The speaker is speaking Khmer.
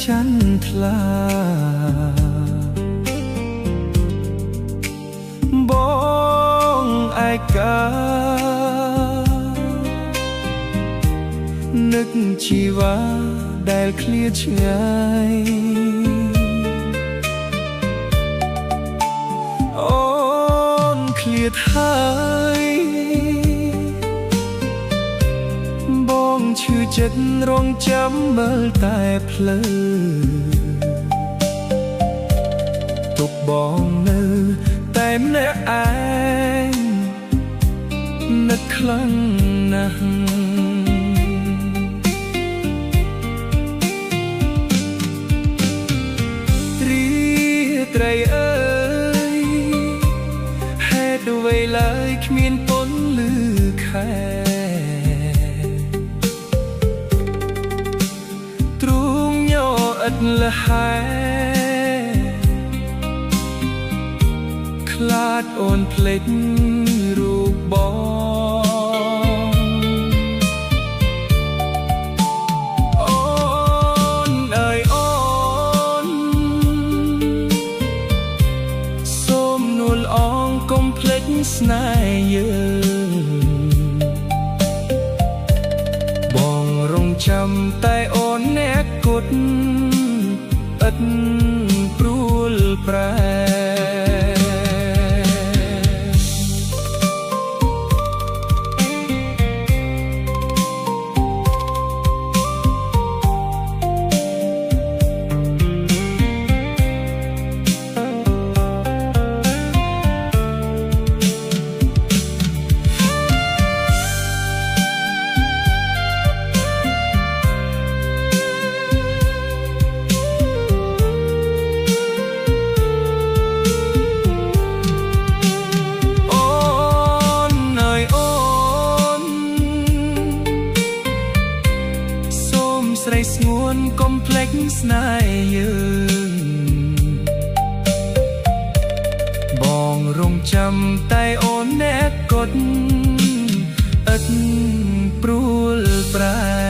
จันทลาបងឯកានឹកជីវ៉ាដែលឃ្លាតឆ្ងាយអូនឃ្លាតហើយបងឈឺចិត្តរងចាំមើលតែភ្លឺទុកបងនៅតែម្នាក់ឯងនឹកខ្លាំងណាស់ត្រីអើយហេតុអ្វីឡើយគ្មានពន្លឺខែទ្រូងញ័រឥតលហែខ្លាចអូនភ្លេចរូបបងអូនអើយអូនសូមនួលអងកុំភ្លេចស្នេហ៍យើងបងរងចាំតែអូនអ្នកគត់ឥតព្រួលប្រែស្រីស្ងួនកុំភ្លេចស្នេហ៍យើងបងរងចាំតែអូនអ្នកគត់ឥតព្រួលប្រែ